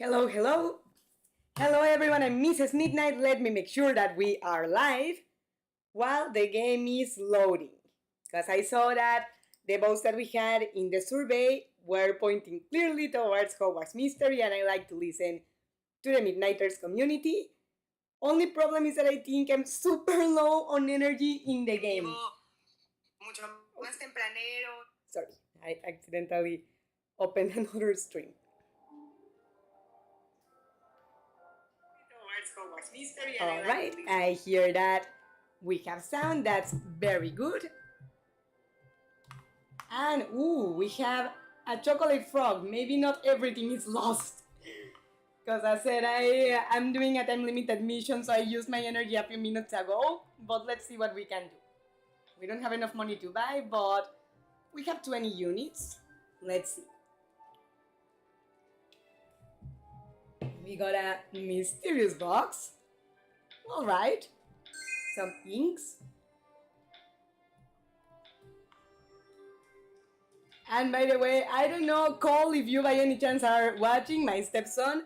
Hello, hello. Hello, everyone. I'm Mrs. Midnight. Let me make sure that we are live while the game is loading. Because I saw that the votes that we had in the survey were pointing clearly towards Hogwarts Mystery, and I like to listen to the Midnighters community. Only problem is that I think I'm super low on energy in the game. Sorry, I accidentally opened another stream. Alright, I hear that we have sound, that's very good. And ooh, we have a chocolate frog. Maybe not everything is lost. Because I said I'm doing a time limited mission, so I used my energy a few minutes ago. But let's see what we can do. We don't have enough money to buy, but we have 20 units. Let's see. We got a mysterious box. Alright. Some inks. And by the way, I don't know, Cole, if you by any chance are watching, my stepson.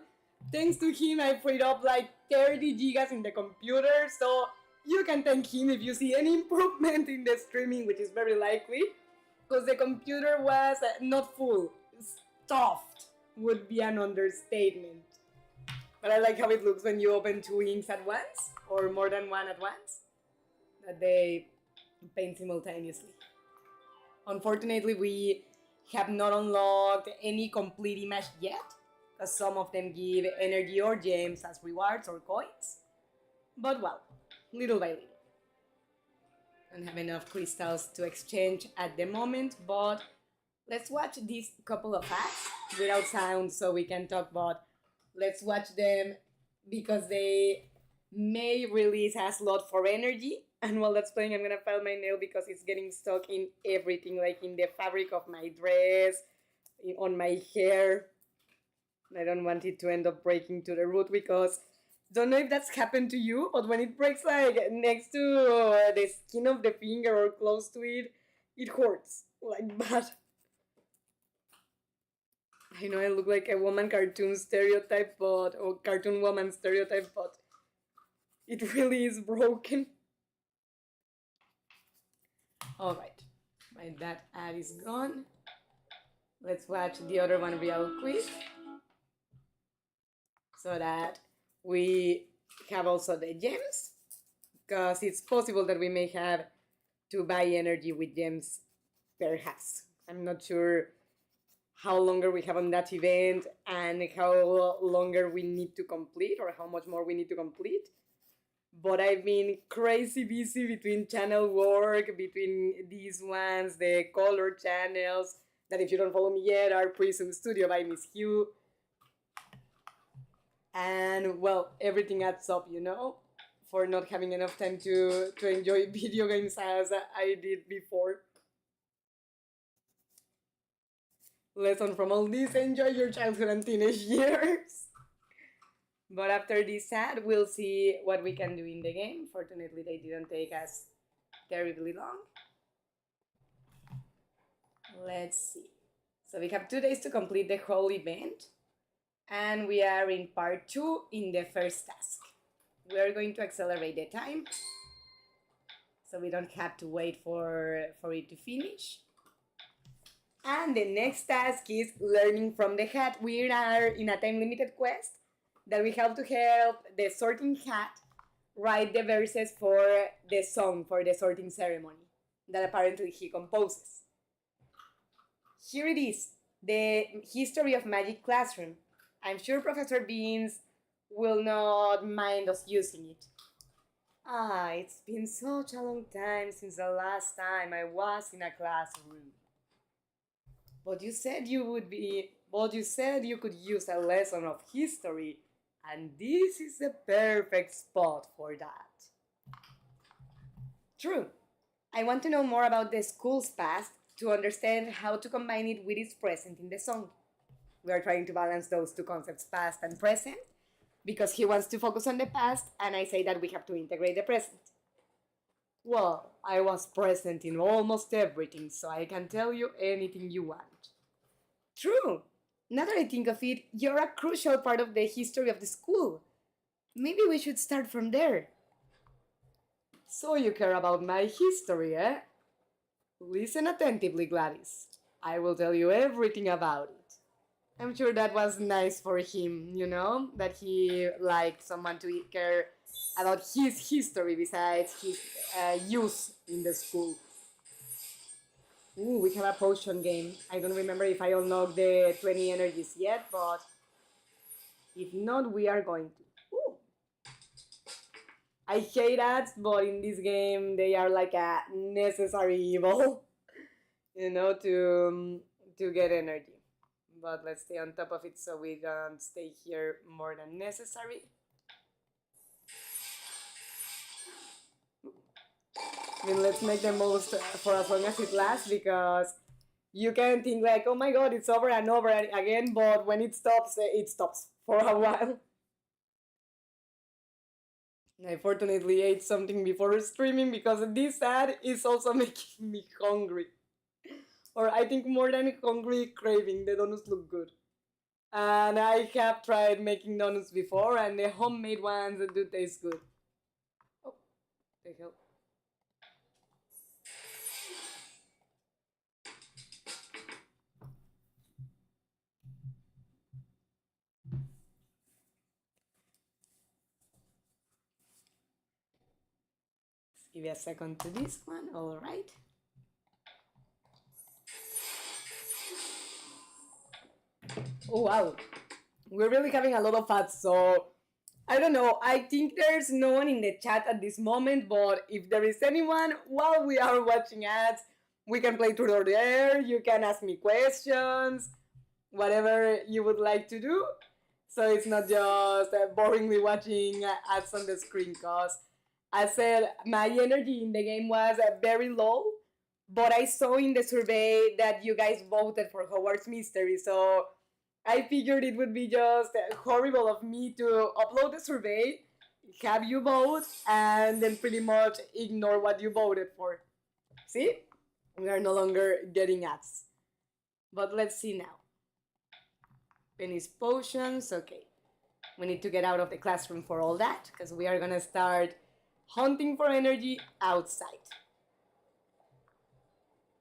Thanks to him, I freed up like 30 gigas in the computer, so you can thank him if you see any improvement in the streaming, which is very likely, because the computer was not full. Stuffed would be an understatement. But I like how it looks when you open two inks at once, or more than one at once, that they paint simultaneously. Unfortunately, we have not unlocked any complete image yet, because some of them give energy or gems as rewards or coins. But well, little by little. Don't have enough crystals to exchange at the moment, but let's watch these couple of acts without sound so we can talk, but let's watch them because they may release a slot for energy. And while that's playing, I'm gonna file my nail because it's getting stuck in everything, like in the fabric of my dress, on my hair. I don't want it to end up breaking to the root because don't know if that's happened to you, but when it breaks like next to the skin of the finger or close to it, it hurts like bad. I know I look like a woman cartoon stereotype, or cartoon woman stereotype, but it really is broken. Alright, that ad is gone. Let's watch the other one real quick so that we have also the gems, because it's possible that we may have to buy energy with gems perhaps. I'm not sure how longer we have on that event and how longer we need to complete or how much more we need to complete. But I've been crazy busy between channel work, between these ones, the color channels, that if you don't follow me yet are Prism Studio by Miss Hugh. And well, everything adds up, you know, for not having enough time to enjoy video games as I did before. Lesson from all this, enjoy your childhood and teenage years. But after this ad, we'll see what we can do in the game. Fortunately, they didn't take us terribly long. Let's see. So we have 2 days to complete the whole event. And we are in part 2 in the first task. We are going to accelerate the time, so we don't have to wait for it to finish. And the next task is learning from the hat. We are in a time-limited quest that we have to help the sorting hat write the verses for the song for the sorting ceremony that apparently he composes. Here it is, the History of Magic Classroom. I'm sure Professor Beans will not mind us using it. It's been such a long time since the last time I was in a classroom. But you said you could use a lesson of history, and this is the perfect spot for that. True. I want to know more about the school's past to understand how to combine it with its present in the song. We are trying to balance those two concepts, past and present, because he wants to focus on the past, and I say that we have to integrate the present. Well, I was present in almost everything, so I can tell you anything you want. True. Now that I think of it, you're a crucial part of the history of the school. Maybe we should start from there. So you care about my history, eh? Listen attentively, Gladys. I will tell you everything about it. I'm sure that was nice for him, that he liked someone to care about his history besides his use in the school. Ooh, we have a potion game. I don't remember if I unlocked the 20 energies yet, but if not, we are going to. Ooh. I hate ads, but in this game, they are like a necessary evil, to get energy. But let's stay on top of it so we don't stay here more than necessary. I mean, let's make the most for as long as it lasts, because you can think like, oh my god, it's over and over again, but when it stops for a while. I fortunately ate something before streaming because this ad is also making me hungry. Or I think more than hungry, craving. The donuts look good. And I have tried making donuts before, and the homemade ones do taste good. Oh, the hell. Give me a second to this one. All right. Oh wow, we're really having a lot of ads. So I don't know. I think there's no one in the chat at this moment, but if there is anyone while we are watching ads, we can play truth or dare. You can ask me questions, whatever you would like to do. So it's not just boringly watching ads on the screen. Cause I said my energy in the game was very low, but I saw in the survey that you guys voted for Hogwarts Mystery, so I figured it would be just horrible of me to upload the survey, have you vote, and then pretty much ignore what you voted for. See? We are no longer getting ads. But let's see now. Penny's potions, okay. We need to get out of the classroom for all that, because we are gonna start hunting for energy outside.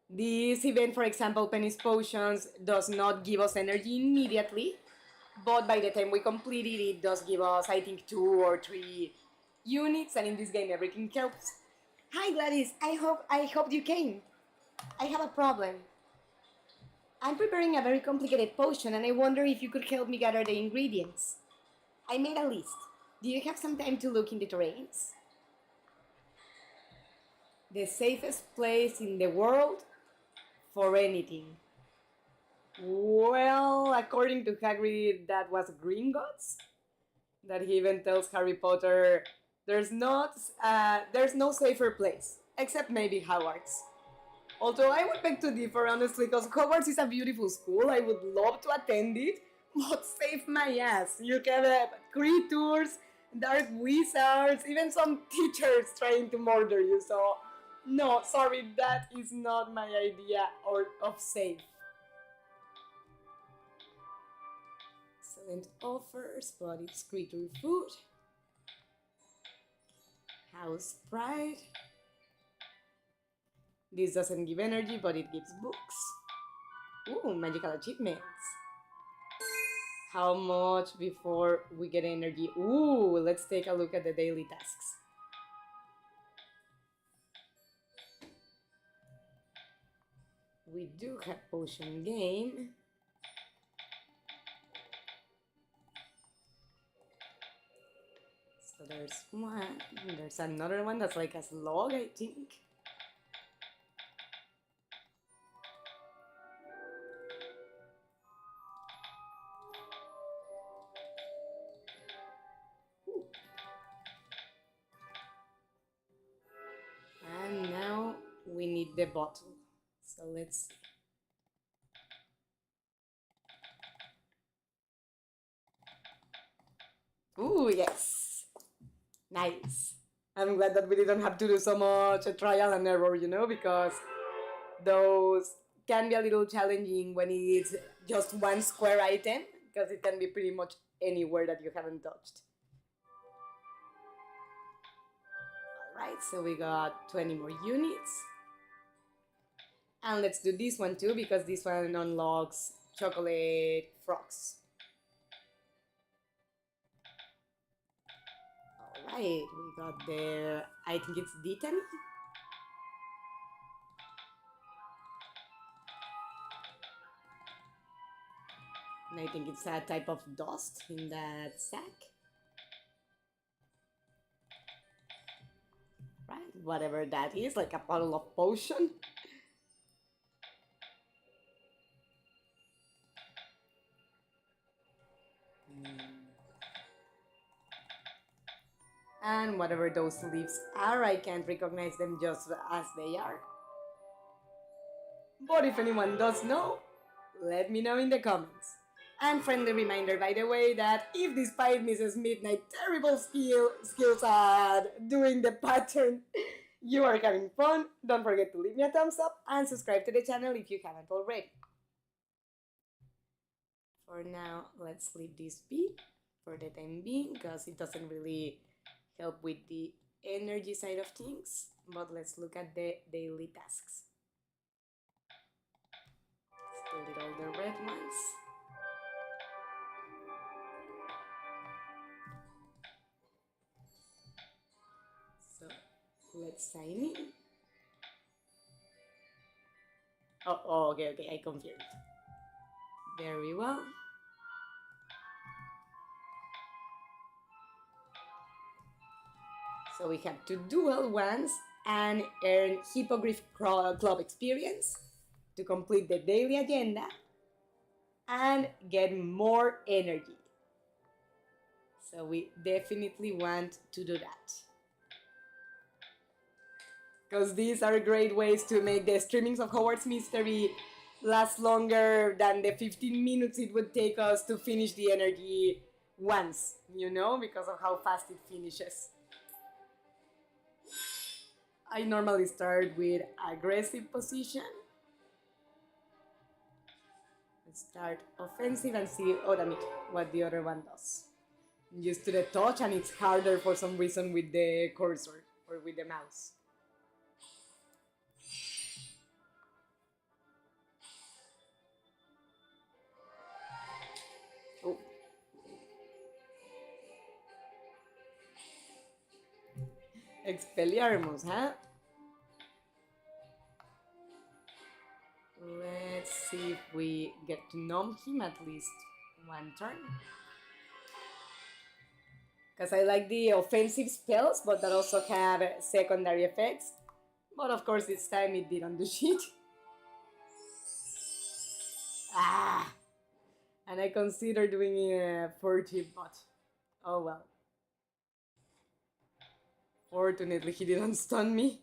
This event, for example, Penny's Potions, does not give us energy immediately, but by the time we complete it, it does give us, I think, 2 or 3 units, and in this game, everything helps. Hi, Gladys. I hope you came. I have a problem. I'm preparing a very complicated potion, and I wonder if you could help me gather the ingredients. I made a list. Do you have some time to look in the terrains? The safest place in the world for anything. Well, according to Hagrid, that was Gringotts. That he even tells Harry Potter, there's no safer place, except maybe Hogwarts. Although I would beg to differ, honestly, because Hogwarts is a beautiful school. I would love to attend it, but save my ass. You can have creatures, dark wizards, even some teachers trying to murder you. So, no, sorry, that is not my idea of safe. Excellent offers, but it's creature food. House pride. This doesn't give energy, but it gives books. Ooh, magical achievements. How much before we get energy? Ooh, let's take a look at the daily tasks. We do have potion game. So there's one. There's another one that's like a slug, I think. And now we need the bottle. So let's see. Ooh, yes. Nice. I'm glad that we didn't have to do so much trial and error, because those can be a little challenging when it's just one square item, because it can be pretty much anywhere that you haven't touched. Alright, so we got 20 more units. And let's do this one too, because this one unlocks chocolate frogs. Alright, we got there, I think it's D10. And I think it's a type of dust in that sack. Right, whatever that is, like a bottle of potion. And whatever those leaves are, I can't recognize them just as they are. But if anyone does know, let me know in the comments. And friendly reminder, by the way, that if despite Mrs. Midnight terrible skills at doing the pattern, you are having fun, don't forget to leave me a thumbs up and subscribe to the channel if you haven't already. For now, let's leave this be for the time being, because it doesn't really help with the energy side of things. But let's look at the daily tasks. Let's delete all the red ones. So let's sign in. Oh, okay, I confirmed. Very well. So we have to duel once and earn Hippogriff Club experience to complete the daily agenda and get more energy. So we definitely want to do that, because these are great ways to make the streamings of Hogwarts Mystery last longer than the 15 minutes it would take us to finish the energy once, you know, because of how fast it finishes. I normally start with aggressive position. Let's start offensive and see what the other one does. I'm used to the touch, and it's harder for some reason with the cursor or with the mouse. Oh. Expelliarmus, huh? Let's see if we get to numb him at least one turn. Because I like the offensive spells, but that also have secondary effects. But of course this time it didn't do shit. Ah! And I consider doing a furtive, but oh well. Fortunately he didn't stun me.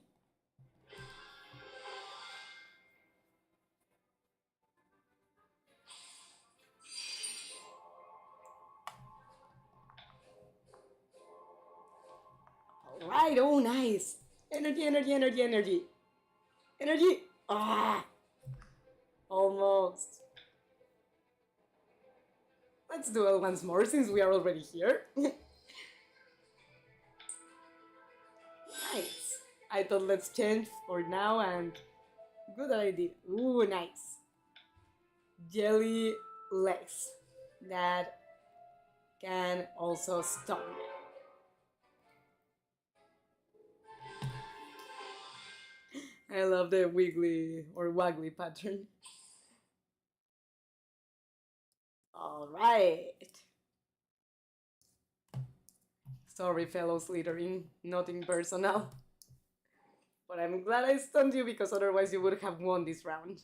Alright, oh nice! Energy! Energy! Ah! Almost. Let's do it once more since we are already here. Nice. I thought let's change for now, and good that I did. Ooh, nice. Jelly legs that can also stun. I love the wiggly or waggly pattern. Alright. Sorry, fellow Slytherin, nothing personal. But I'm glad I stunned you, because otherwise you would have won this round.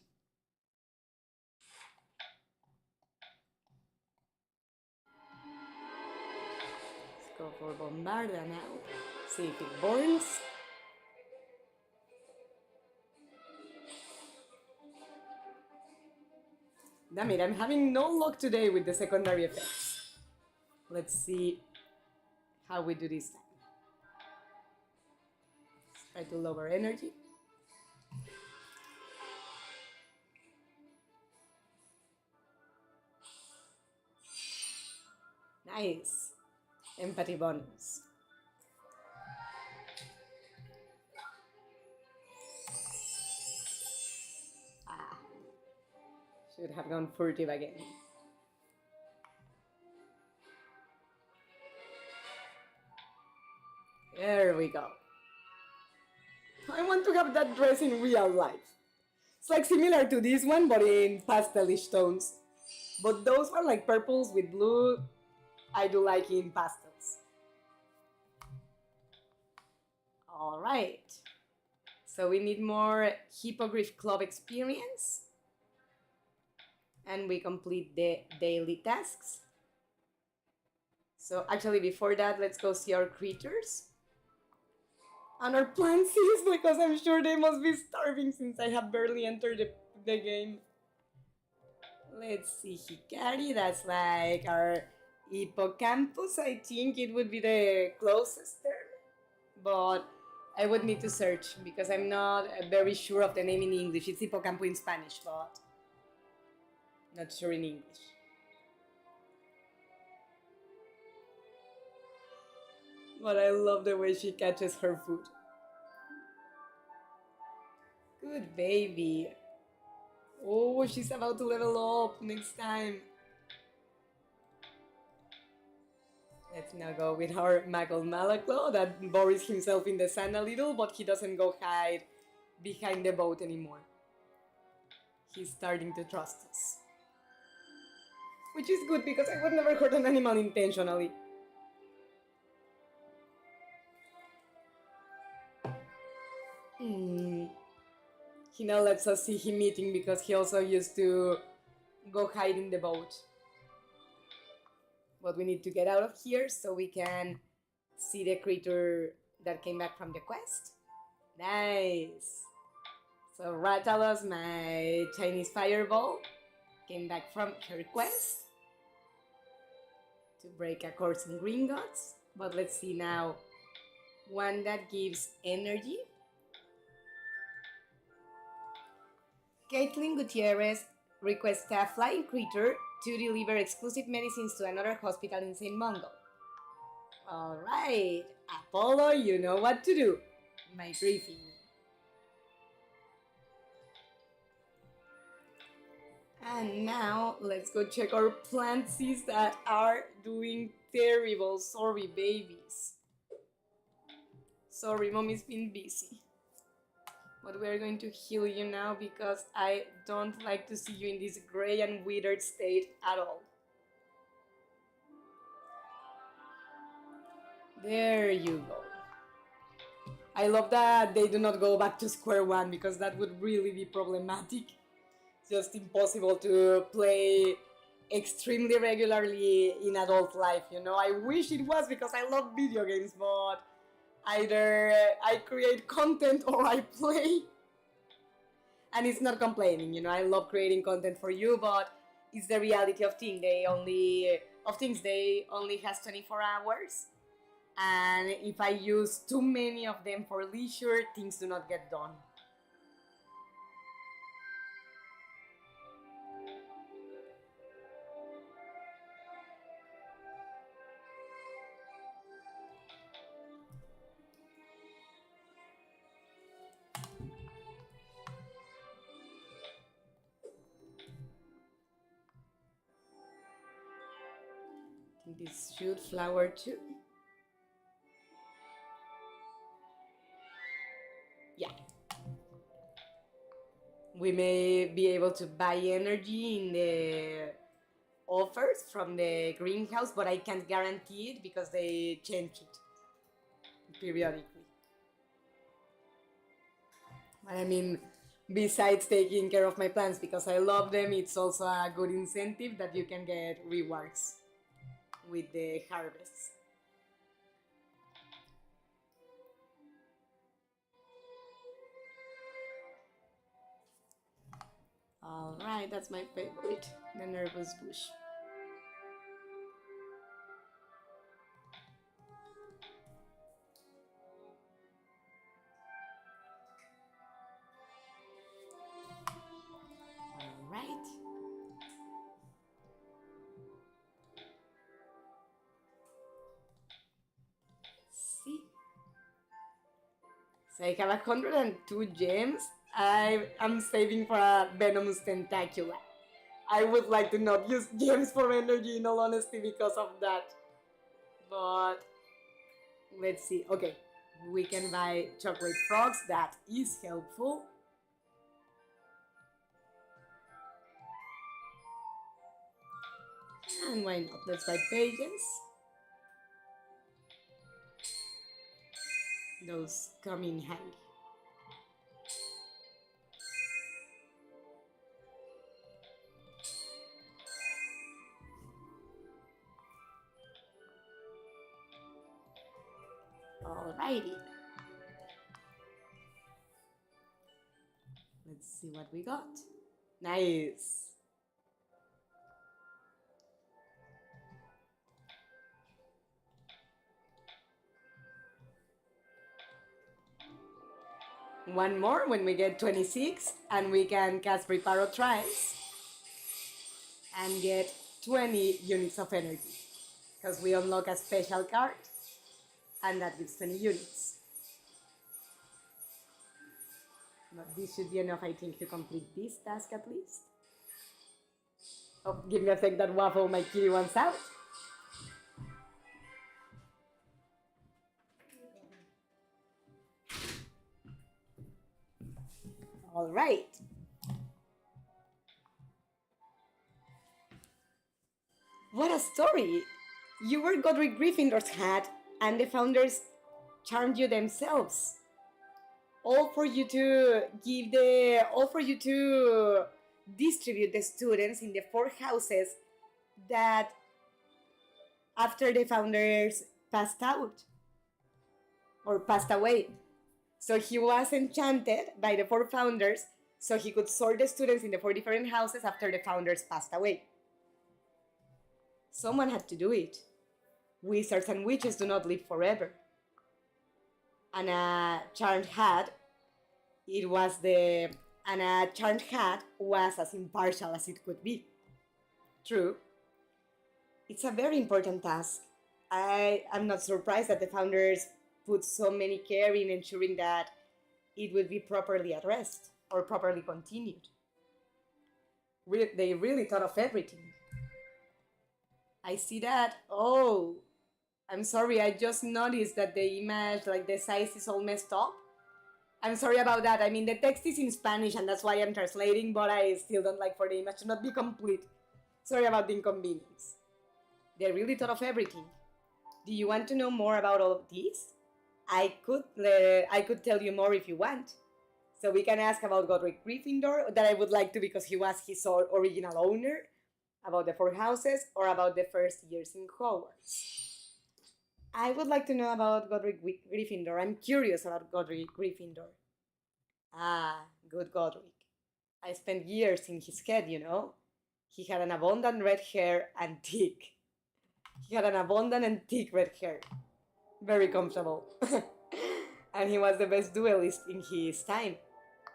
Let's go for Bombarda now. See if it burns. Damn it, I'm having no luck today with the secondary effects. Let's see how we do this time. Try to lower energy. Nice. Empathy bonus. Ah, should have gone furtive again. There we go. I want to have that dress in real life. It's like similar to this one, but in pastelish tones. But those are like purples with blue. I do like in pastels. All right. So we need more Hippogriff Club experience. And we complete the daily tasks. So actually before that, let's go see our creatures. And our plantsies, because I'm sure they must be starving since I have barely entered the game. Let's see, Hikari, that's like our hippocampus. I think it would be the closest term. But I would need to search because I'm not very sure of the name in English. It's hippocampo in Spanish, but not sure in English. But I love the way she catches her food. Good baby. Oh, she's about to level up next time. Let's now go with our Maggle Malaclaw that buries himself in the sand a little, but he doesn't go hide behind the boat anymore. He's starting to trust us. Which is good because I would never hurt an animal intentionally. He now lets us see him eating because he also used to go hide in the boat. But we need to get out of here so we can see the creature that came back from the quest. Nice! So Ratalos, my Chinese fireball, came back from her quest to break a course in Green Gods. But let's see now one that gives energy. Caitlin Gutierrez requests a flying creature to deliver exclusive medicines to another hospital in St. Mungo. Alright, Apollo, you know what to do. My briefing. And now, let's go check our plantsies that are doing terrible. Sorry, babies. Sorry, mommy's been busy. But we are going to heal you now because I don't like to see you in this gray and withered state at all. There you go. I love that they do not go back to square one because that would really be problematic. It's just impossible to play extremely regularly in adult life, you know? I wish it was because I love video games, but either I create content or I play. And it's not complaining, you know, I love creating content for you, but it's the reality of things. They only has 24 hours. And if I use too many of them for leisure, things do not get done. I think this should flower too. Yeah. We may be able to buy energy in the offers from the greenhouse, but I can't guarantee it because they change it periodically. But I mean, besides taking care of my plants because I love them, it's also a good incentive that you can get rewards with the harvests. Alright, that's my favorite, the nervous bush. Alright. So I have 102 gems. I am saving for a venomous tentacula. I would like to not use gems for energy in all honesty because of that. But let's see. Okay, we can buy chocolate frogs. That is helpful. And why not? Let's buy pages. Those come in handy. Alrighty. Let's see what we got. Nice. One more when we get 26 and we can cast Preparo Trials and get 20 units of energy because we unlock a special card and that gives 20 units. But this should be enough, I think, to complete this task at least. Oh, give me a sec, that waffle my kitty wants out. All right. What a story! You were Godric Gryffindor's hat, and the founders charmed you themselves. All for you to distribute the students in the four houses that after the founders passed out or passed away. So he was enchanted by the four founders so he could sort the students in the four different houses after the founders passed away. Someone had to do it. Wizards and witches do not live forever. And a charmed hat, was as impartial as it could be. True. It's a very important task. I am not surprised that the founders put so many care in ensuring that it would be properly addressed or properly continued. They really thought of everything. I see that. Oh, I'm sorry, I just noticed that the image, like the size is all messed up. I'm sorry about that. I mean, the text is in Spanish and that's why I'm translating, but I still don't like for the image to not be complete. Sorry about the inconvenience. They really thought of everything. Do you want to know more about all of this? I could tell you more if you want. So we can ask about Godric Gryffindor, that I would like to because he was his original owner, about the four houses, or about the first years in Hogwarts. I would like to know about Godric Gryffindor. I'm curious about Godric Gryffindor. Ah, good Godric. I spent years in his head, you know. He had an abundant red hair and thick. He had an abundant and thick red hair. Very comfortable. And he was the best duelist in his time,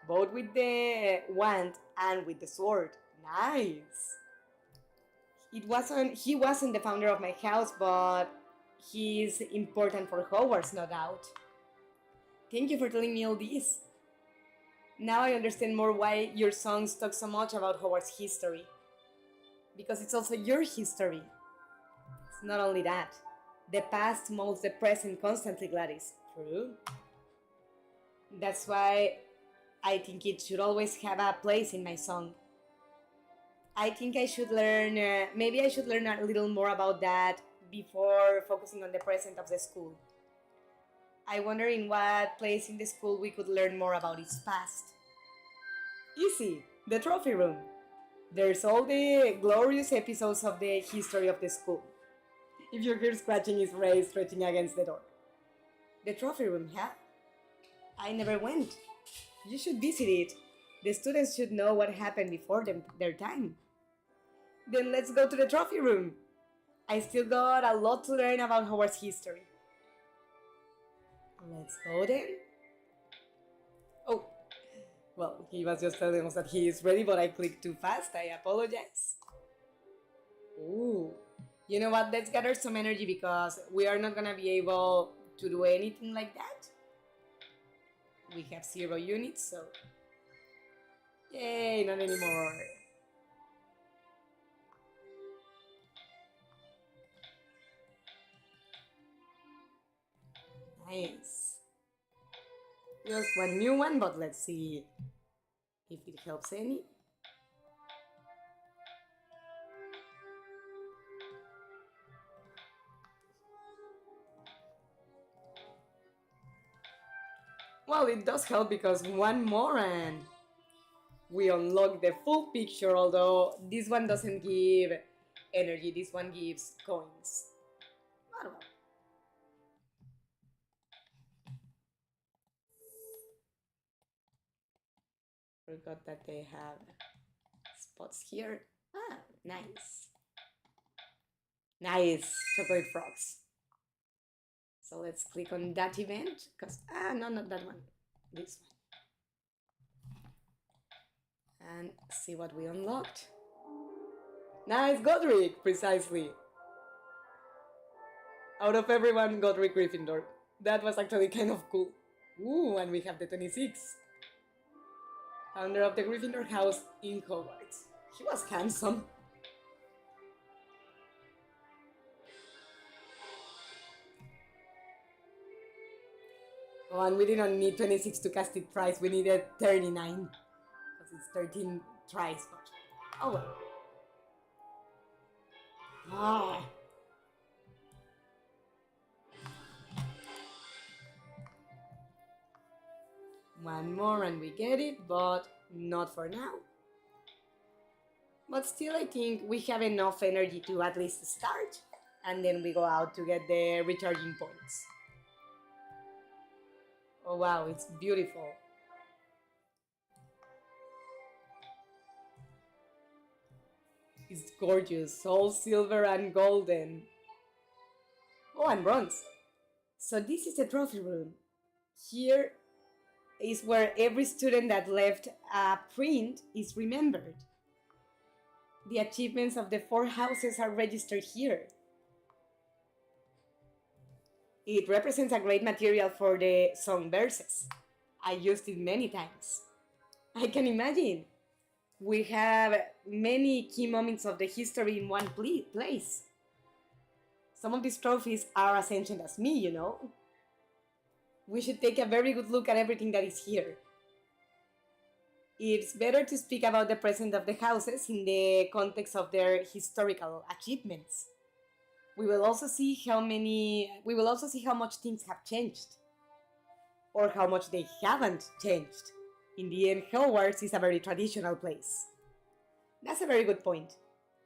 both with the wand and with the sword. Nice. He wasn't the founder of my house, but he's important for Hogwarts, no doubt. Thank you for telling me all this. Now I understand more why your songs talk so much about Hogwarts history. Because it's also your history. It's not only that. The past molds the present constantly, Gladys. True. That's why I think it should always have a place in my song. I think I should learn, maybe I should learn a little more about that before focusing on the present of the school. I wonder in what place in the school we could learn more about its past. Easy, the trophy room. There's all the glorious episodes of the history of the school. If you hear scratching, it's Ray stretching against the door. The trophy room, huh? I never went. You should visit it. The students should know what happened before their time. Then let's go to the trophy room. I still got a lot to learn about Hogwarts history. Let's go then. Oh, well, he was just telling us that he is ready, but I clicked too fast. I apologize. Ooh. You know what? Let's gather some energy because we are not gonna be able to do anything like that. We have 0 units, so... Yay, not anymore. Nice. Just one new one, but let's see if it helps any. Well, it does help because one more and we unlock the full picture, although this one doesn't give energy, this one gives coins. Well, forgot that they have spots here. Ah, nice. Nice, chocolate frogs. So let's click on that event, because, no, not that one, this one. And see what we unlocked. Nice, Godric, precisely. Out of everyone, Godric Gryffindor. That was actually kind of cool. Ooh, and we have the 26. Founder of the Gryffindor house in Hogwarts. He was handsome. Oh, and we didn't need 26 to cast it twice, we needed 39. Because it's 13 tries, but... Oh well. Ah. One more and we get it, but not for now. But still, I think we have enough energy to at least start, and then we go out to get the recharging points. Oh wow, it's beautiful. It's gorgeous, all silver and golden. Oh, and bronze. So this is the trophy room. Here is where every student that left a print is remembered. The achievements of the 4 houses are registered here. It represents a great material for the song verses. I used it many times. I can imagine. We have many key moments of the history in one place. Some of these trophies are as ancient as me, you know. We should take a very good look at everything that is here. It's better to speak about the present of the houses in the context of their historical achievements. We will also see how much things have changed. Or how much they haven't changed. In the end, Hogwarts is a very traditional place. That's a very good point.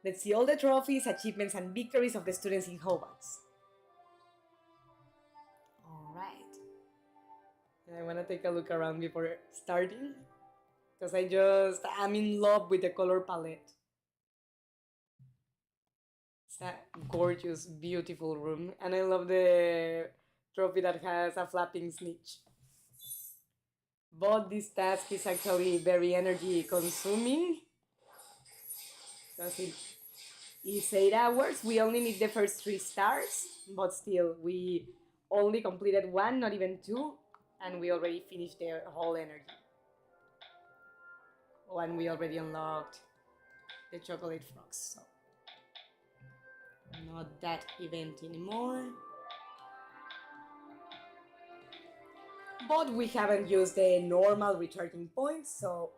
Let's see all the trophies, achievements, and victories of the students in Hogwarts. Alright. I want to take a look around before starting. Because I'm in love with the color palette. It's a gorgeous, beautiful room. And I love the trophy that has a flapping snitch. But this task is actually very energy consuming. Because it is 8 hours. We only need the first 3 stars. But still, we only completed 1, not even 2. And we already finished the whole energy. Oh, and we already unlocked the chocolate frogs. So not that event anymore. But we haven't used the normal recharging points, so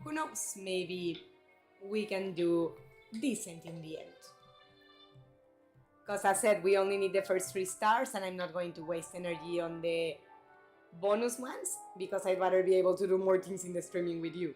who knows, maybe we can do decent in the end. Because as I said, we only need the first 3 stars and I'm not going to waste energy on the bonus ones because I'd rather be able to do more things in the streaming with you.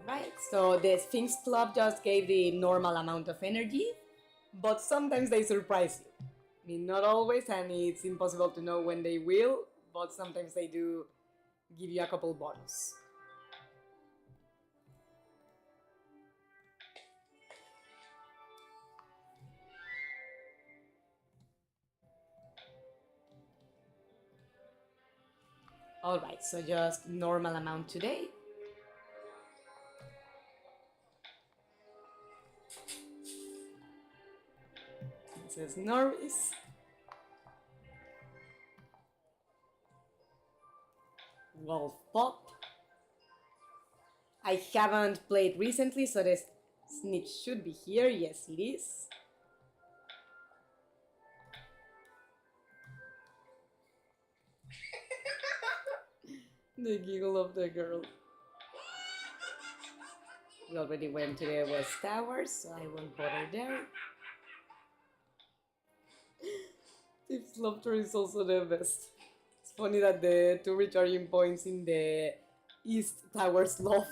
Right, so the Sphinx Club just gave the normal amount of energy, but sometimes they surprise you. I mean, not always, and it's impossible to know when they will, but sometimes they do give you a couple bonus. Alright, so just normal amount today. This is Norris. Wolf Pop. I haven't played recently, so the snitch should be here. Yes, it is. The giggle of the girl. We already went to the West Tower, so I won't bother there. Tips Lobster is also the best. It's funny that the two recharging points in the East Tower's love.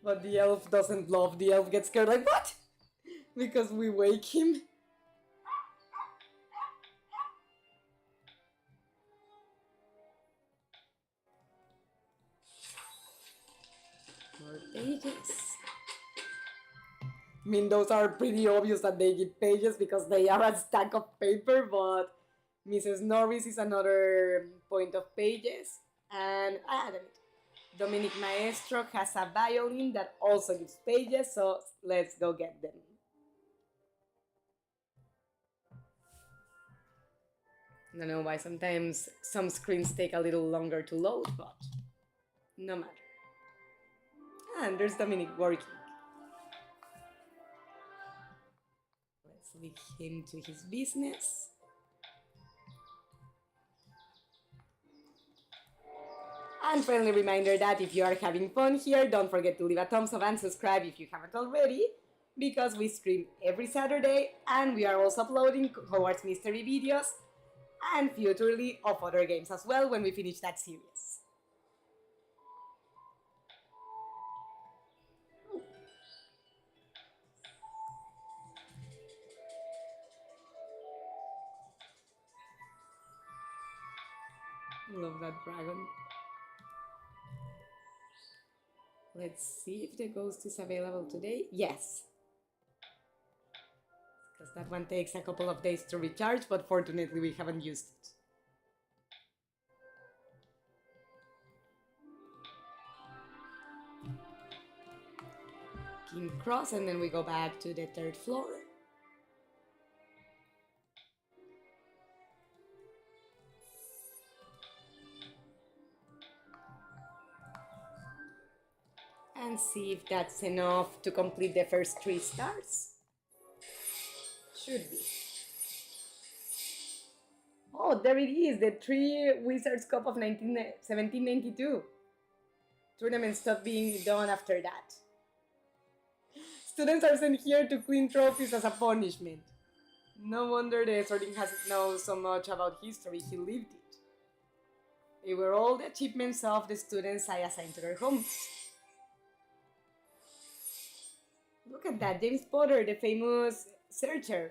But the elf doesn't love. The elf gets scared like, what? Because we wake him. More pages. I mean, those are pretty obvious that they give pages because they are a stack of paper, but Mrs. Norris is another point of pages. And, damn it. Dominic Maestro has a violin that also gives pages, so let's go get them. I don't know why sometimes some screens take a little longer to load, but no matter. And there's Dominic working. Let's leave him to his business. And friendly reminder that if you are having fun here, don't forget to leave a thumbs up and subscribe if you haven't already, because we stream every Saturday and we are also uploading Hogwarts mystery videos and futurely of other games as well when we finish that series. Love that dragon. Let's see if the ghost is available today. Yes. Because that one takes a couple of days to recharge, but fortunately we haven't used it. King Cross, and then we go back to the third floor. And see if that's enough to complete the first 3 stars. Should be. Oh, there it is, the 3 Wizards Cup of 1792. Tournament stopped being done after that. Students are sent here to clean trophies as a punishment. No wonder the sorting hasn't known so much about history, he lived it. They were all the achievements of the students I assigned to their homes. Look at that, James Potter, the famous searcher.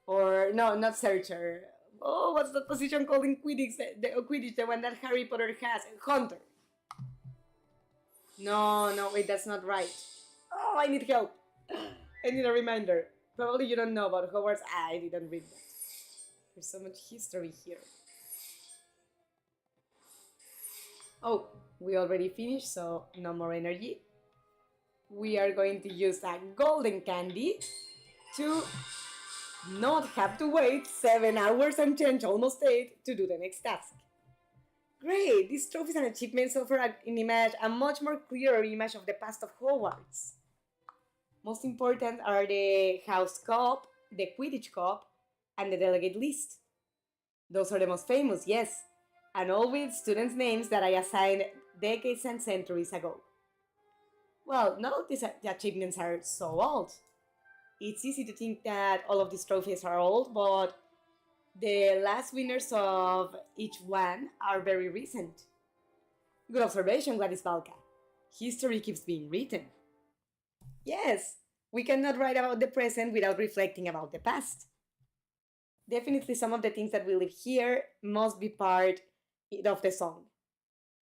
Or, no, not searcher. Oh, what's the position called in Quidditch? Quidditch, the one that Harry Potter has. Hunter. No, wait, that's not right. Oh, I need help. I need a reminder. Probably you don't know about Hogwarts. I didn't read that. There's so much history here. Oh, we already finished, so no more energy. We are going to use a golden candy to not have to wait 7 hours and change, almost 8, to do the next task. Great! These trophies and achievements offer a much more clearer image of the past of Hogwarts. Most important are the House Cup, the Quidditch Cup, and the Delegate List. Those are the most famous, yes, and all with students' names that I assigned decades and centuries ago. Well, not all these achievements are so old. It's easy to think that all of these trophies are old, but the last winners of each one are very recent. Good observation, Gladys Balka. History keeps being written. Yes, we cannot write about the present without reflecting about the past. Definitely some of the things that we live here must be part of the song.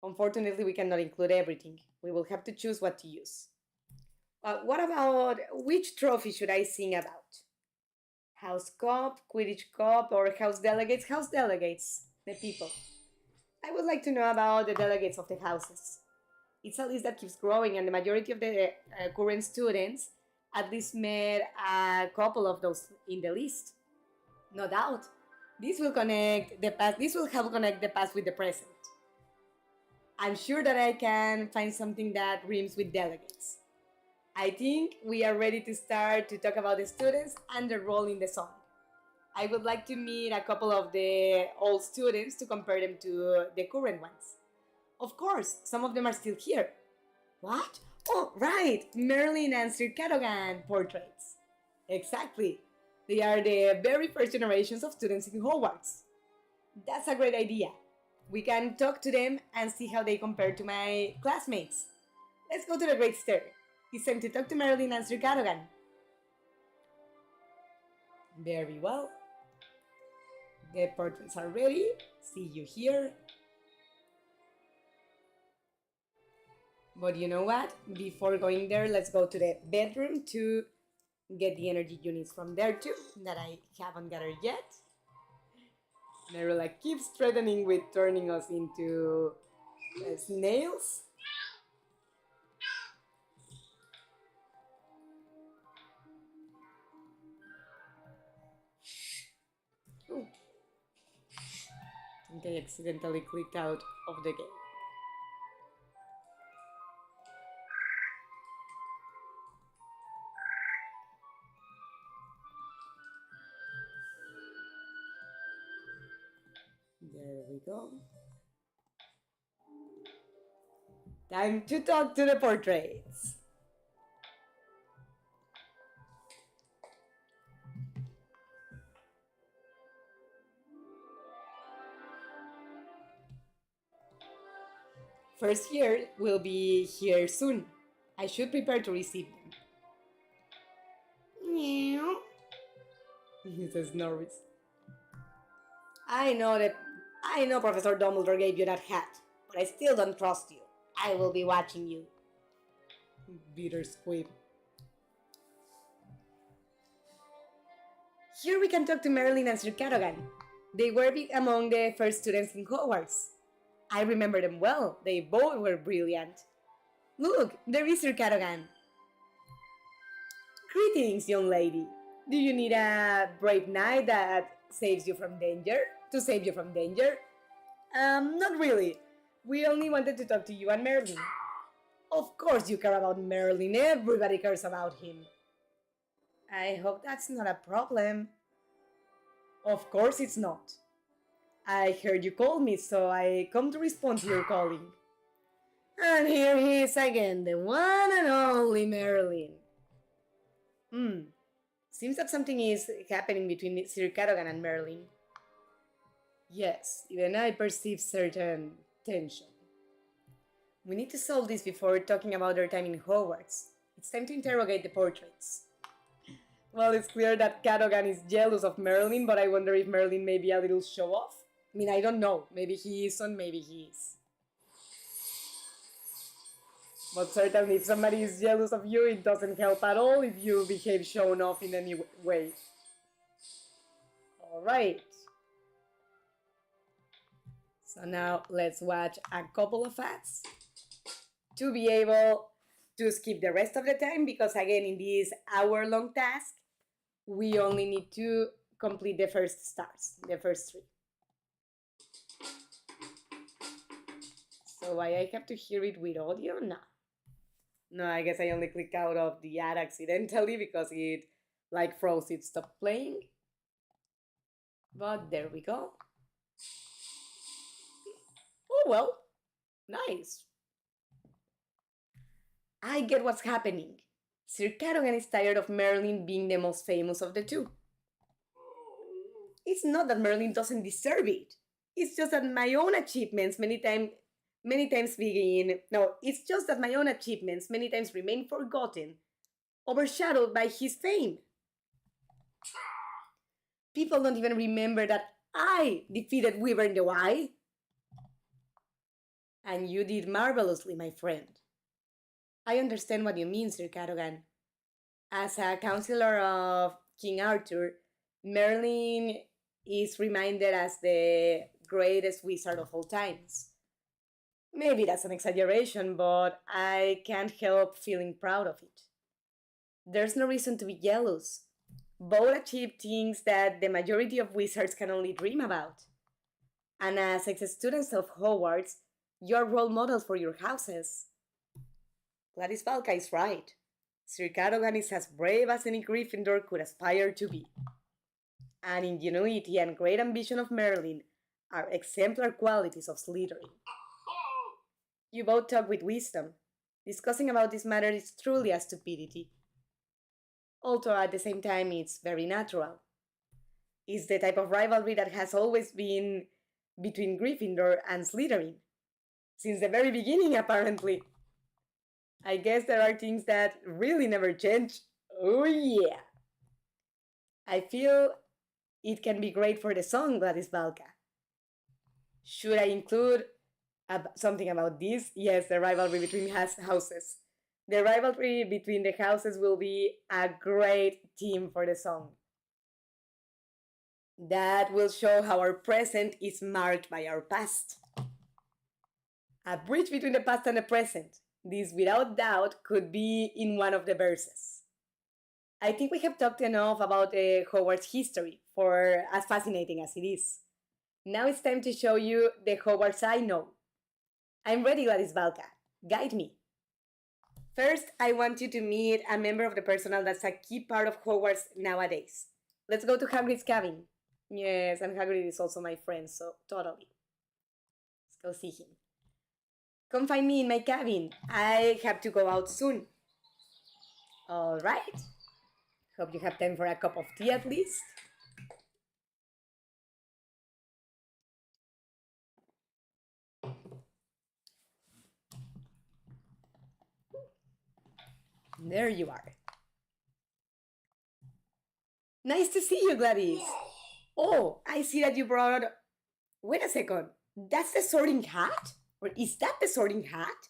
Unfortunately, we cannot include everything. We will have to choose what to use. What about which trophy should I sing about? House Cup, Quidditch Cup, or House Delegates? House Delegates, the people. I would like to know about the delegates of the houses. It's a list that keeps growing, and the majority of the current students at least met a couple of those in the list. No doubt. This will connect the past. This will help connect the past with the present. I'm sure that I can find something that rhymes with delegates. I think we are ready to start to talk about the students and their role in the song. I would like to meet a couple of the old students to compare them to the current ones. Of course, some of them are still here. What? Oh, right! Merlin and Sir Cadogan portraits. Exactly. They are the very first generations of students in Hogwarts. That's a great idea. We can talk to them and see how they compare to my classmates. Let's go to the Great Stair. It's time to talk to Merlin and Sir Cadogan. Very well. The portraits are ready. See you here. But you know what? Before going there, let's go to the bedroom to get the energy units from there too, that I haven't gathered yet. Nerula keeps threatening with turning us into snails. Ooh. I think I accidentally clicked out of the game. There we go. Time to talk to the portraits. First year will be here soon. I should prepare to receive them. Meow. He says Norris. I know Professor Dumbledore gave you that hat, but I still don't trust you. I will be watching you. Bitter squib. Here we can talk to Merlin and Sir Cadogan. They were among the first students in Hogwarts. I remember them well. They both were brilliant. Look, there is Sir Cadogan. Greetings, young lady. Do you need a brave knight that saves you from danger? To save you from danger? Not really. We only wanted to talk to you and Merlin. Of course you care about Merlin. Everybody cares about him. I hope that's not a problem. Of course it's not. I heard you call me, so I come to respond to your calling. And here he is again, the one and only Merlin. Seems that something is happening between Sir Cadogan and Merlin. Yes, even I perceive certain tension. We need to solve this before talking about their time in Hogwarts. It's time to interrogate the portraits. Well, it's clear that Cadogan is jealous of Merlin, but I wonder if Merlin may be a little show-off. I mean, I don't know. Maybe he isn't, maybe he is. But certainly, if somebody is jealous of you, it doesn't help at all if you behave shown off in any way. Alright. So now let's watch a couple of ads to be able to skip the rest of the time, because again, in this hour-long task, we only need to complete the first stars, the first three. So I have to hear it with audio? No, I guess I only clicked out of the ad accidentally because it like froze, it stopped playing. But there we go. Oh well, nice. I get what's happening. Sir Cadogan is tired of Merlin being the most famous of the two. It's not that Merlin doesn't deserve it. It's just that my own achievements many times remain forgotten, overshadowed by his fame. People don't even remember that I defeated Wyvern the Wise. And you did marvelously, my friend. I understand what you mean, Sir Cadogan. As a counselor of King Arthur, Merlin is reminded as the greatest wizard of all times. Maybe that's an exaggeration, but I can't help feeling proud of it. There's no reason to be jealous. Both achieved things that the majority of wizards can only dream about. And as ex students of Hogwarts, you're role models for your houses. Gladys Valka is right. Sir Cadogan is as brave as any Gryffindor could aspire to be. And ingenuity and great ambition of Merlin are exemplar qualities of Slytherin. You both talk with wisdom. Discussing about this matter is truly a stupidity. Although at the same time it's very natural. It's the type of rivalry that has always been between Gryffindor and Slytherin. Since the very beginning, apparently. I guess there are things that really never change. Oh yeah. I feel it can be great for the song Gladys Valka. Should I include something about this? Yes, the rivalry between houses. The rivalry between the houses will be a great theme for the song. That will show how our present is marked by our past. A bridge between the past and the present. This, without doubt, could be in one of the verses. I think we have talked enough about Hogwarts history, for as fascinating as it is. Now it's time to show you the Hogwarts I know. I'm ready, Gladys Valka. Guide me. First, I want you to meet a member of the personnel that's a key part of Hogwarts nowadays. Let's go to Hagrid's cabin. Yes, and Hagrid is also my friend, so totally. Let's go see him. Come find me in my cabin. I have to go out soon. All right. Hope you have time for a cup of tea at least. There you are. Nice to see you, Gladys. Oh, I see that you brought... Wait a second. That's the sorting hat? Or is that the sorting hat?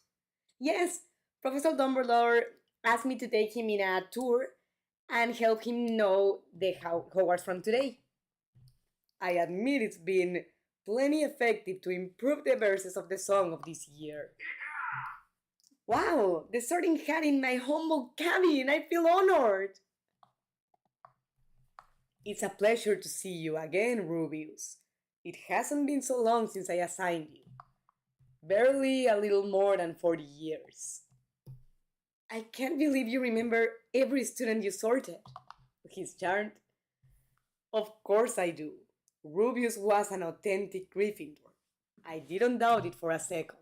Yes, Professor Dumbledore asked me to take him in a tour and help him know the Hogwarts from today. I admit it's been plenty effective to improve the verses of the song of this year. Wow, the sorting hat in my humble cabin. I feel honored. It's a pleasure to see you again, Rubius. It hasn't been so long since I assigned you. Barely a little more than 40 years. I can't believe you remember every student you sorted. He's charmed. Of course I do. Rubius was an authentic Gryffindor. I didn't doubt it for a second.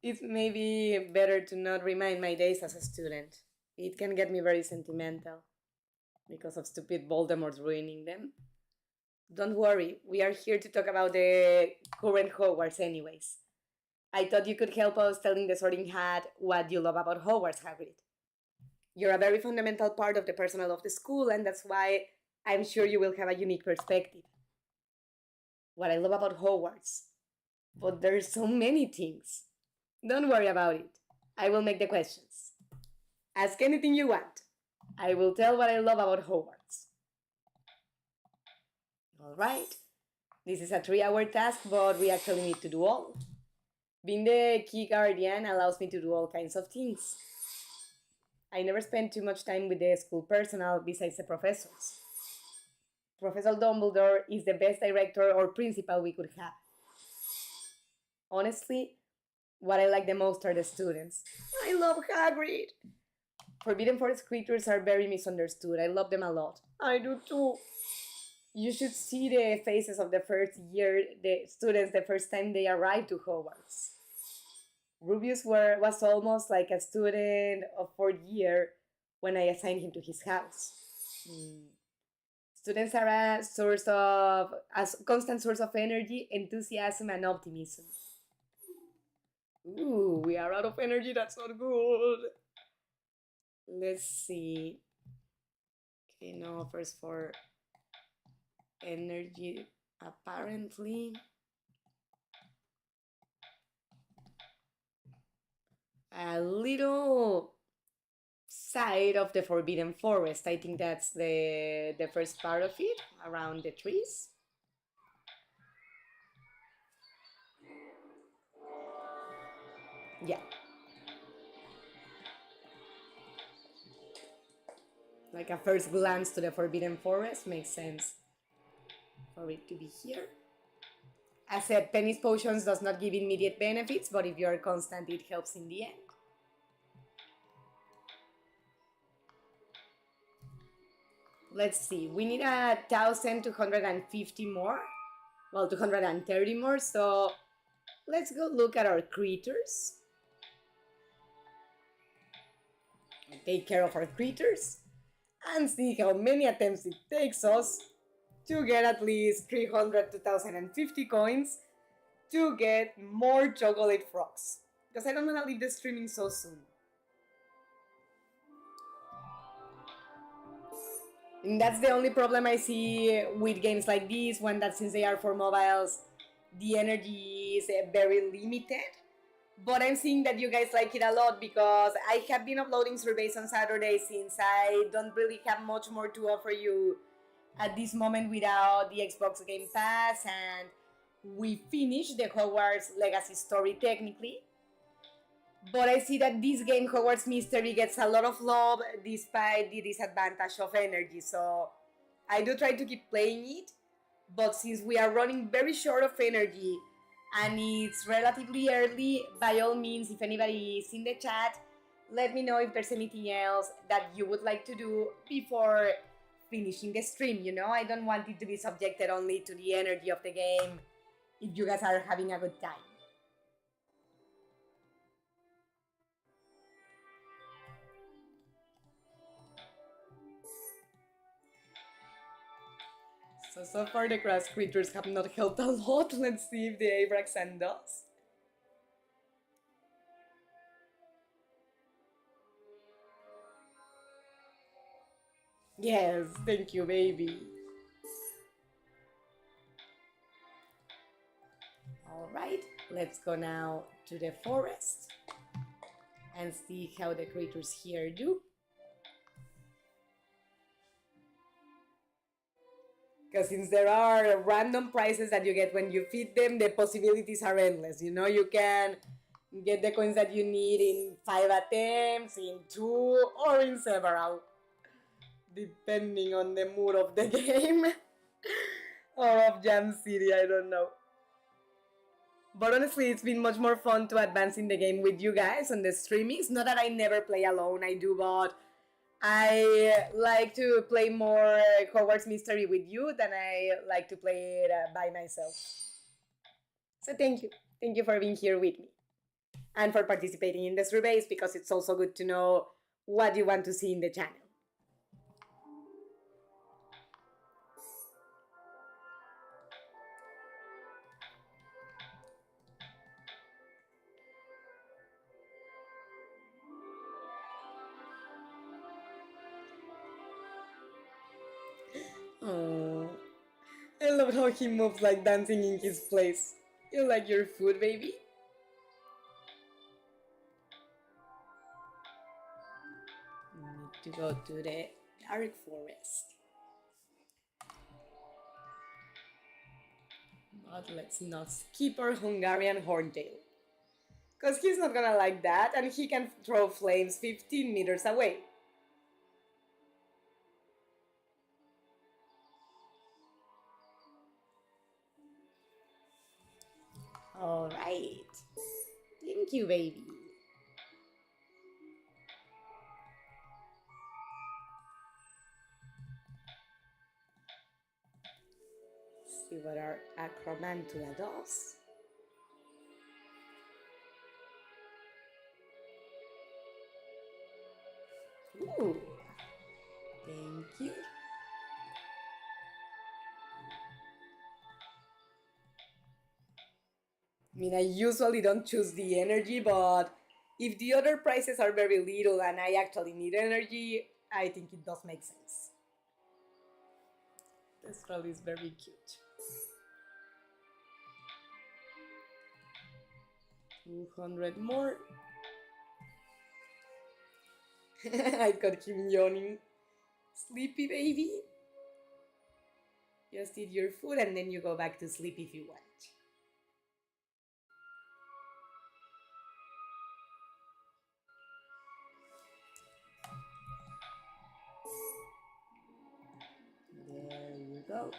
It's maybe better to not remind my days as a student. It can get me very sentimental because of stupid Voldemort ruining them. Don't worry, we are here to talk about the current Hogwarts anyways. I thought you could help us telling the Sorting Hat what you love about Hogwarts, Hagrid. You're a very fundamental part of the personnel of the school, and that's why I'm sure you will have a unique perspective. What I love about Hogwarts. But there's so many things. Don't worry about it. I will make the questions. Ask anything you want. I will tell what I love about Hogwarts. Alright. This is a 3-hour task, but we actually need to do all. Being the key guardian allows me to do all kinds of things. I never spend too much time with the school personnel besides the professors. Professor Dumbledore is the best director or principal we could have. Honestly, what I like the most are the students. I love Hagrid! Forbidden Forest creatures are very misunderstood. I love them a lot. I do too. You should see the faces of the first year, the students, the first time they arrived to Hogwarts. Rubius was almost like a student of 4th year when I assigned him to his house. Students are a constant source of energy, enthusiasm, and optimism. Ooh, we are out of energy. That's not good. Let's see. Okay, no offers for energy, apparently. A little side of the Forbidden Forest. I think that's the first part of it, around the trees. Yeah. Like a first glance to the Forbidden Forest makes sense for it to be here. As said, Penny's Potions does not give immediate benefits, but if you are constant, it helps in the end. Let's see, we need 1,250 more. Well, 230 more, so let's go look at our creatures. Take care of our creatures and see how many attempts it takes us to get at least 300 to 1,050 coins to get more chocolate frogs. Because I don't want to leave the streaming so soon. And that's the only problem I see with games like this, one that since they are for mobiles, the energy is very limited. But I'm seeing that you guys like it a lot because I have been uploading surveys on Saturday since I don't really have much more to offer you at this moment without the Xbox Game Pass, and we finished the Hogwarts Legacy story technically. But I see that this game, Hogwarts Mystery, gets a lot of love despite the disadvantage of energy, so I do try to keep playing it, but since we are running very short of energy and it's relatively early, by all means, if anybody is in the chat, let me know if there's anything else that you would like to do before finishing the stream, you know? I don't want it to be subjected only to the energy of the game if you guys are having a good time. So far the grass creatures have not helped a lot. Let's see if the Abraxan does. Yes, thank you, baby. Alright, let's go now to the forest and see how the creatures here do. Because since there are random prizes that you get when you feed them, the possibilities are endless. You know, you can get the coins that you need in 5 attempts, in 2, or in several, depending on the mood of the game or of Jam City, I don't know. But honestly, it's been much more fun to advance in the game with you guys on the streamings. Not that I never play alone, I do, but I like to play more Hogwarts Mystery with you than I like to play it by myself. So thank you. Thank you for being here with me and for participating in the surveys, because it's also good to know what you want to see in the channel. Oh, I love how he moves like dancing in his place. You like your food, baby? We need to go to the dark forest. But let's not skip our Hungarian Horntail, because he's not gonna like that, and he can throw flames 15 meters away. Alright. Thank you, baby. Let's see what our Acromantula does. Ooh. Thank you. I mean, I usually don't choose the energy, but if the other prices are very little and I actually need energy, I think it does make sense. This troll is very cute. 200 more. I got him yawning. Sleepy baby? Just eat your food and then you go back to sleep if you want. There you go.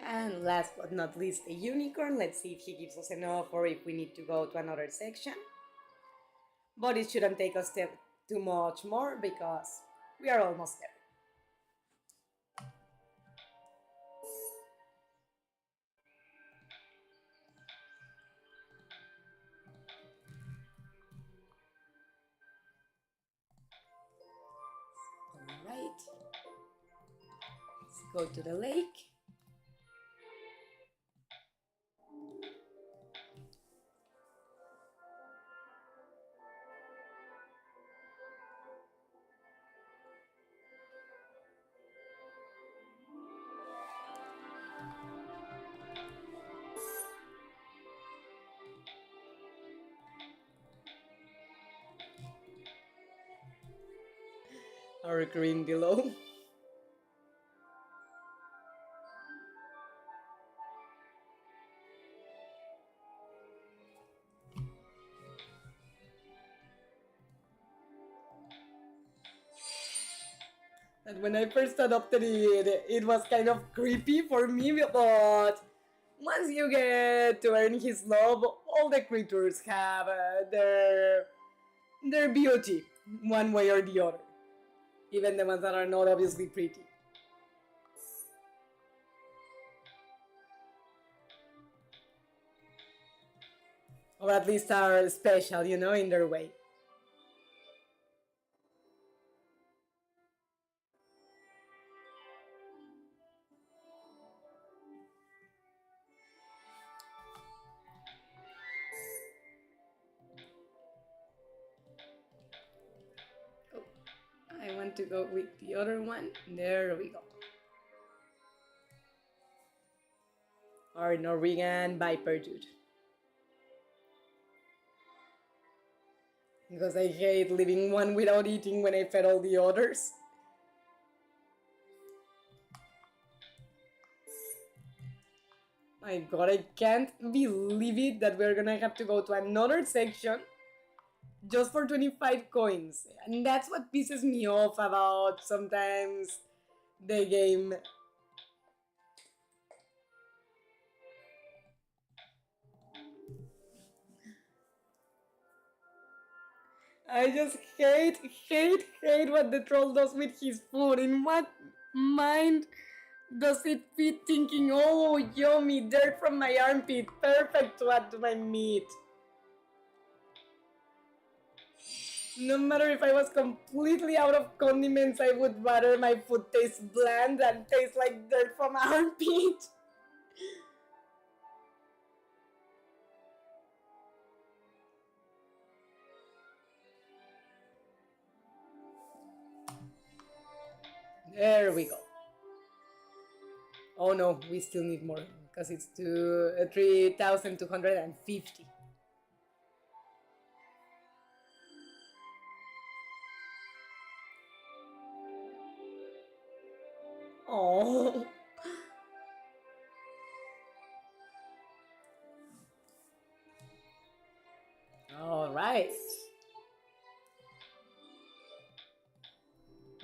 And last but not least, a unicorn. Let's see if he gives us enough or if we need to go to another section. But it shouldn't take us too much more because we are almost there. Alright. Let's go to the lake. Our green below. And when I first adopted it, it was kind of creepy for me, but once you get to earn his love, all the creatures have their beauty, one way or the other. Even the ones that are not obviously pretty. Or at least are special, in their way. I want to go with the other one. There we go. Our Norwegian Viper dude. Because I hate leaving one without eating when I fed all the others. My god, I can't believe it that we're gonna have to go to another section just for 25 coins. And that's what pisses me off about sometimes the game. I just hate what the troll does with his food. In what mind does it fit thinking, oh, yummy, dirt from my armpit, perfect to add to my meat? No matter if I was completely out of condiments, I would rather my food taste bland than taste like dirt from my armpit. There we go. Oh no, we still need more because it's to 3,250. Oh. All right.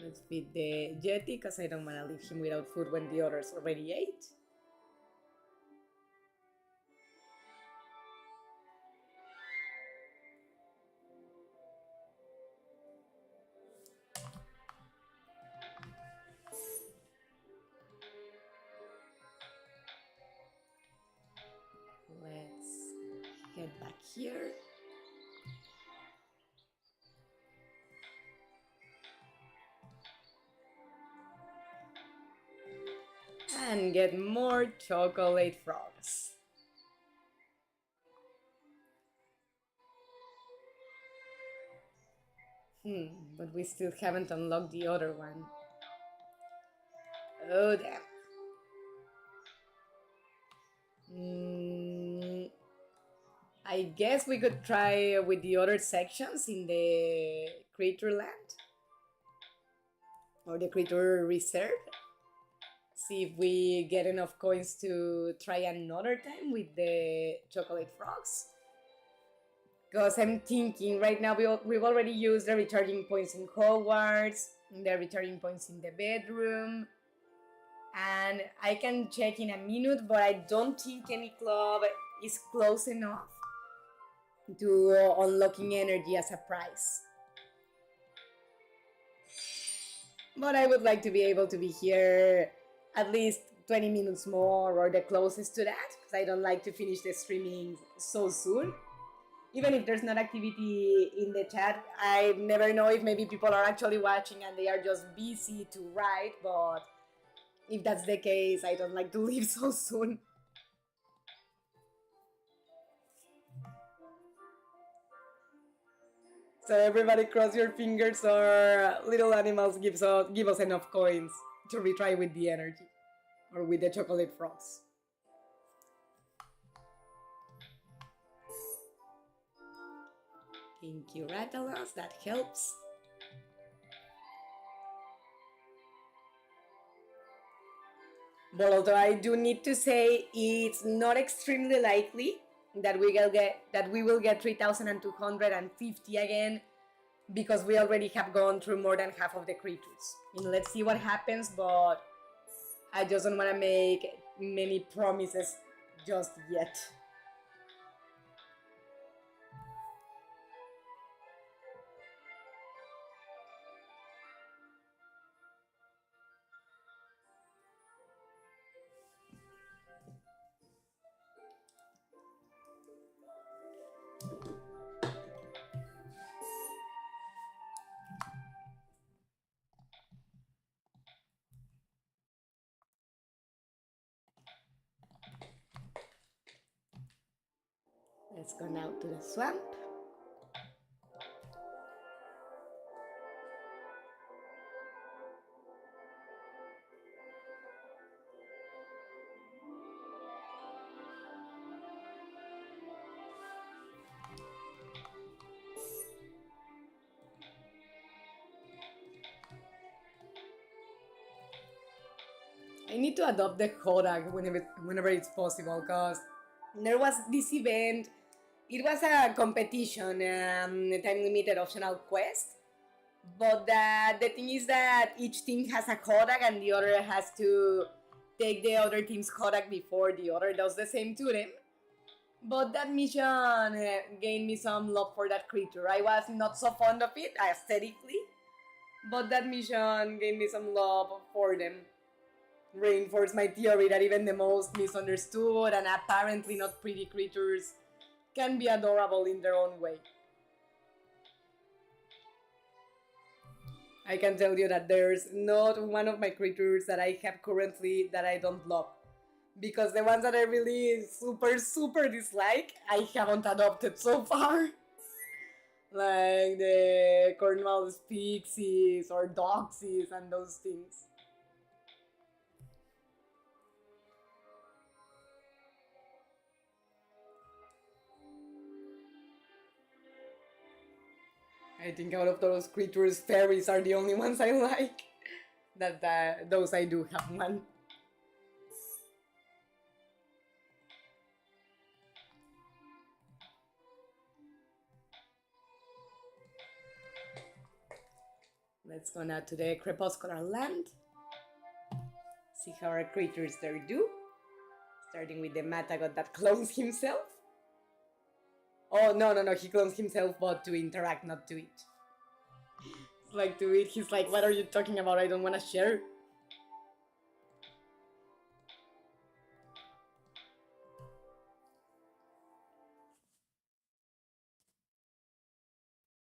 Let's feed the Yeti because I don't want to leave him without food when the others already ate. Let's head back here. And get more chocolate frogs. But we still haven't unlocked the other one. Oh, damn. I guess we could try with the other sections in the creature land or the creature reserve. See if we get enough coins to try another time with the chocolate frogs. Because I'm thinking right now we've already used the recharging points in Hogwarts, the recharging points in the bedroom, and I can check in a minute, but I don't think any club is close enough to unlocking energy as a prize. But I would like to be able to be here at least 20 minutes more or the closest to that, because I don't like to finish the streaming so soon. Even if there's not activity in the chat, I never know if maybe people are actually watching and they are just busy to write, but if that's the case, I don't like to leave so soon. So everybody cross your fingers or little animals give us enough coins to retry with the energy or with the chocolate frogs. Thank you, Rattalos, that helps. But although I do need to say it's not extremely likely that we will get 3,250 again, because we already have gone through more than half of the creatures. Let's see what happens, but I just don't want to make many promises just yet. Let's go now to the swamp. I need to adopt the Kodak whenever it's possible, because there was this event. It was a competition, time limited optional quest. But the thing is that each team has a Kodak and the other has to take the other team's Kodak before the other does the same to them. But that mission gained me some love for that creature. I was not so fond of it aesthetically, but that mission gave me some love for them. Reinforced my theory that even the most misunderstood and apparently not pretty creatures can be adorable in their own way. I can tell you that there's not one of my creatures that I have currently that I don't love. Because the ones that I really super dislike, I haven't adopted so far. Like the Cornwall's pixies or doxies and those things. I think out of those creatures, fairies are the only ones I like. Those I do have one. Let's go now to the crepuscular land. See how our creatures there do. Starting with the Matagot that clones himself. Oh, no, he clones himself, but to interact, not to eat. Like to eat, he's like, what are you talking about? I don't want to share.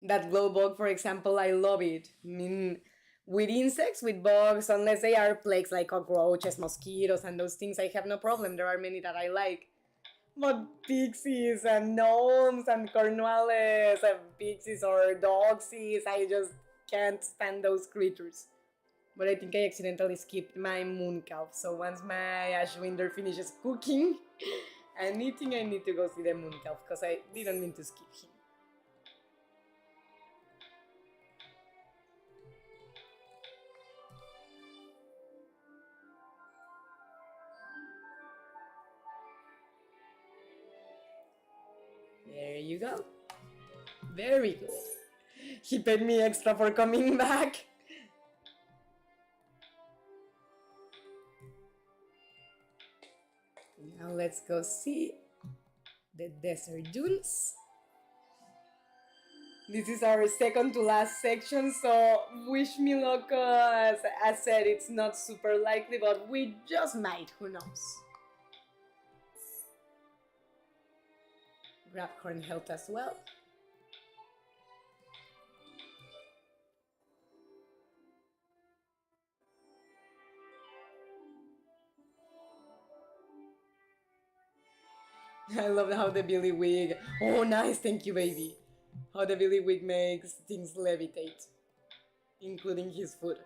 That glow bug, for example, I love it. I mean, with insects, with bugs, unless they are plagues like cockroaches, mosquitoes, and those things, I have no problem. There are many that I like. But pixies and gnomes and cornwalles and pixies or dogsies, I just can't stand those creatures. But I think I accidentally skipped my moon calf, so once my Ashwinder finishes cooking, And I think I need to go see the moon calf because I didn't mean to skip him. There you go. Very good. He paid me extra for coming back. Now let's go see the desert dunes. This is our second to last section, so wish me luck. As I said, it's not super likely, but we just might, who knows. Grab horn health as well. I love how the Billy Wig. Oh, nice, thank you, baby. How the Billy Wig makes things levitate, including his food.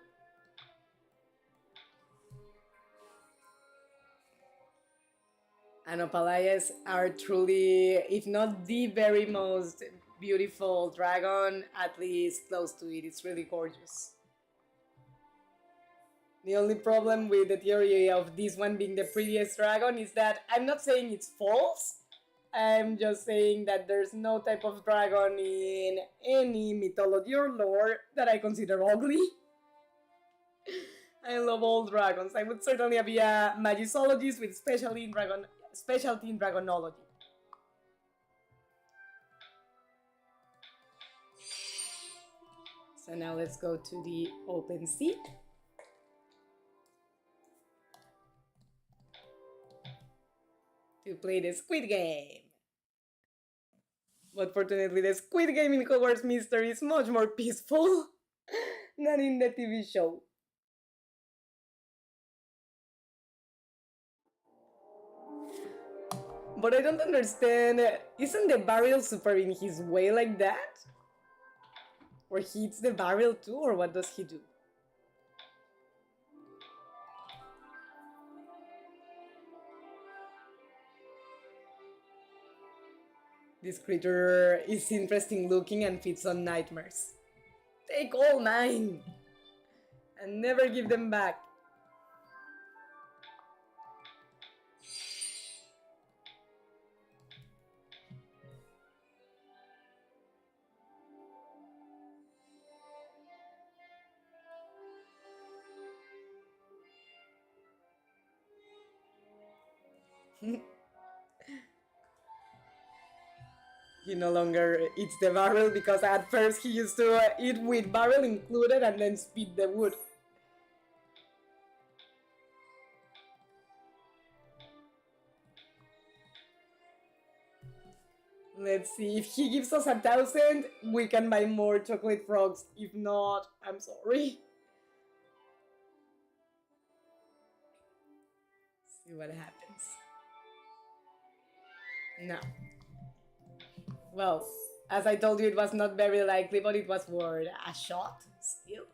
And Opalayas are truly, if not the very most beautiful dragon, at least close to it. It's really gorgeous. The only problem with the theory of this one being the prettiest dragon is that I'm not saying it's false. I'm just saying that there's no type of dragon in any mythology or lore that I consider ugly. I love all dragons. I would certainly be a magicologist with specialty in dragonology. So now let's go to the open sea. To play the Squid Game. But fortunately, the Squid Game in Hogwarts Mystery is much more peaceful than in the TV show. But I don't understand, isn't the barrel super in his way like that? Or he hits the barrel too, or what does he do? This creature is interesting looking and feeds on nightmares. Take all mine! And never give them back. He no longer eats the barrel because at first he used to eat with barrel included and then spit the wood. Let's see, if he gives us 1,000, we can buy more chocolate frogs. If not, I'm sorry. See what happens. No. Well, as I told you, it was not very likely, but it was worth a shot still.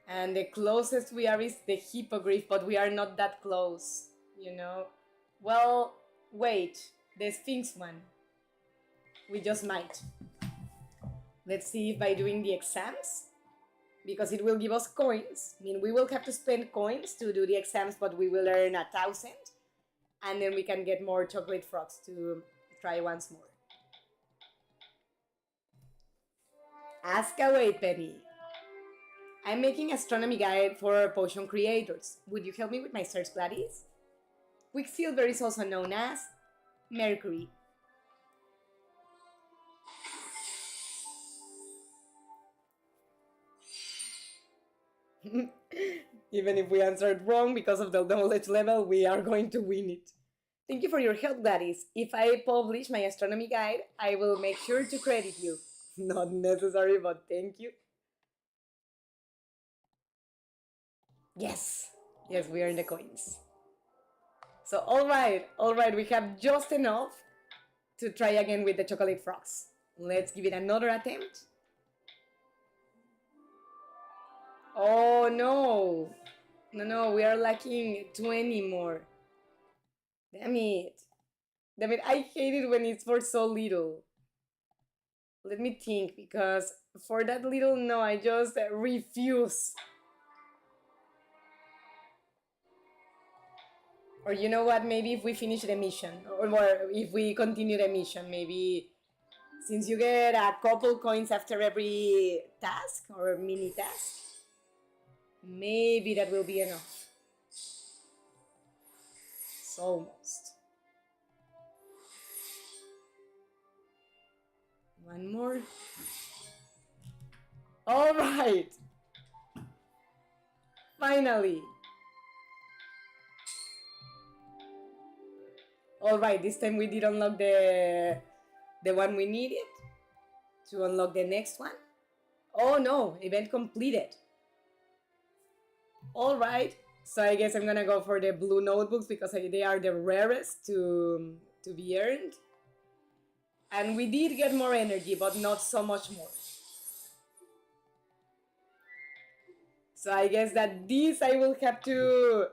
And the closest we are is the hippogriff, but we are not that close, you know? Well, wait, the Sphinx one. We just might. Let's see if by doing the exams, because it will give us coins. I mean, we will have to spend coins to do the exams, but we will earn 1,000. And then we can get more chocolate frogs to try once more. Ask away, Penny. I'm making astronomy guide for potion creators. Would you help me with my search, Gladys? Quicksilver is also known as Mercury. Even if we answered wrong because of the knowledge level, we are going to win it. Thank you for your help, Gladys. If I publish my astronomy guide, I will make sure to credit you. Not necessary, but thank you. Yes, yes, we earned the coins. So, all right, we have just enough to try again with the chocolate frogs. Let's give it another attempt. Oh no, no, we are lacking 20 more. Damn it. Damn it, I hate it when it's for so little. Let me think, because for that little, no, I just refuse. Or you know what, maybe if we finish the mission, or if we continue the mission, maybe since you get a couple coins after every task or mini task, maybe that will be enough. It's almost. One more. All right. Finally. All right, this time we did unlock the one we needed to unlock the next one. Oh no, event completed. All right, so I guess I'm gonna go for the blue notebooks because they are the rarest to be earned. And we did get more energy, but not so much more. So I guess that this I will have to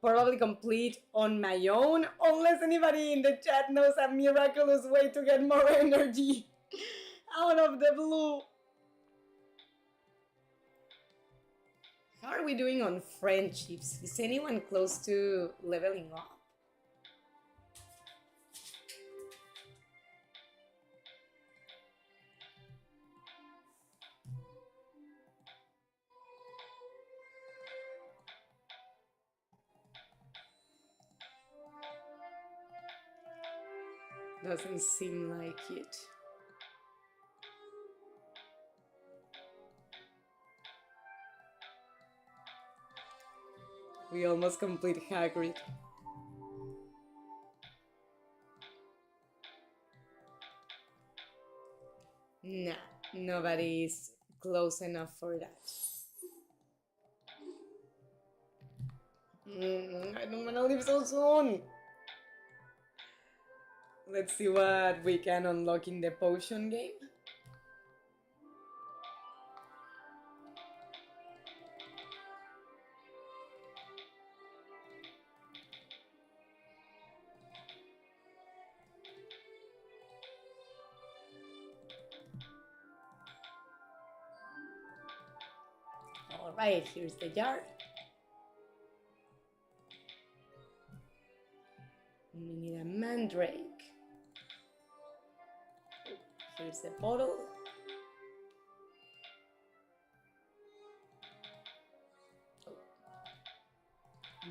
probably complete on my own, unless anybody in the chat knows a miraculous way to get more energy out of the blue. How are we doing on friendships? Is anyone close to leveling up? Doesn't seem like it. We almost complete Hagrid. Nah, nobody is close enough for that. I don't wanna leave so soon. Let's see what we can unlock in the potion game. Alright, here's the jar. We need a mandrake. Here's the bottle.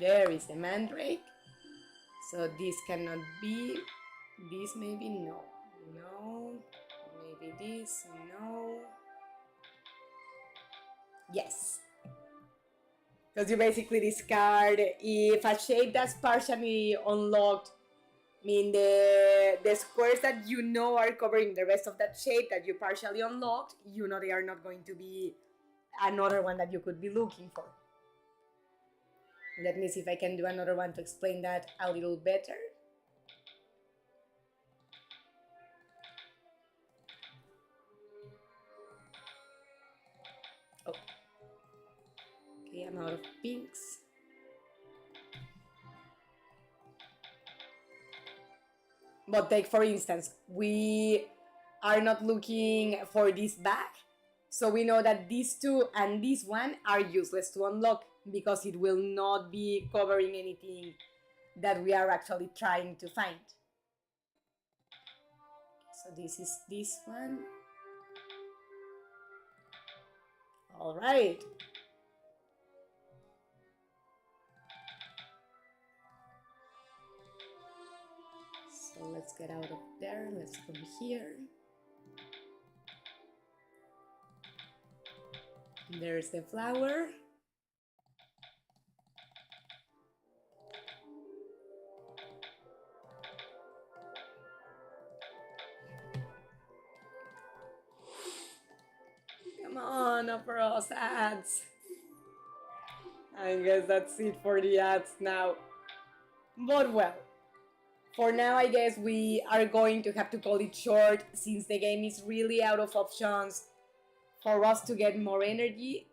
There is the mandrake. So this cannot be. This maybe no. No. Maybe this. No. Yes. Because you basically discard if a shape that's partially unlocked, mean the squares that you know are covering the rest of that shape that you partially unlocked, you know they are not going to be another one that you could be looking for. Let me see if I can do another one to explain that a little better. Oh. Okay, I'm out of pinks. But take, for instance, we are not looking for this bag, so we know that these two and this one are useless to unlock because it will not be covering anything that we are actually trying to find. So this is this one. All right. So let's get out of there. Let's come here. There's the flower. Come on, offer us ads. I guess that's it for the ads now. But well, for now I guess we are going to have to call it short since the game is really out of options for us to get more energy.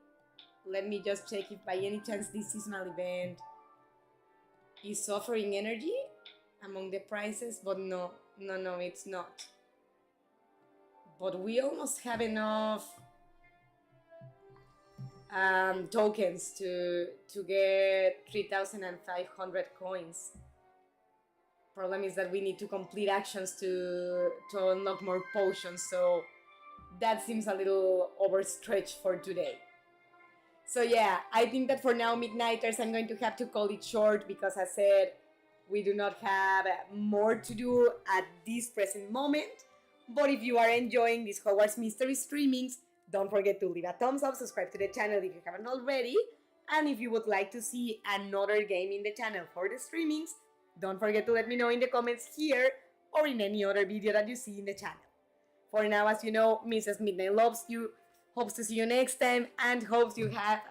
Let me just check if by any chance this seasonal event is offering energy. among the prizes, but no, it's not. But we almost have enough tokens to get 3,500 coins. Problem is that we need to complete actions to unlock more potions, so that seems a little overstretched for today. So yeah, I think that for now, Midnighters, I'm going to have to call it short because I said we do not have more to do at this present moment. But if you are enjoying these Hogwarts Mystery streamings, don't forget to leave a thumbs up, subscribe to the channel if you haven't already, and if you would like to see another game in the channel for the streamings, don't forget to let me know in the comments here or in any other video that you see in the channel. For now, as you know, Mrs. Midnight loves you, hopes to see you next time, and hopes you have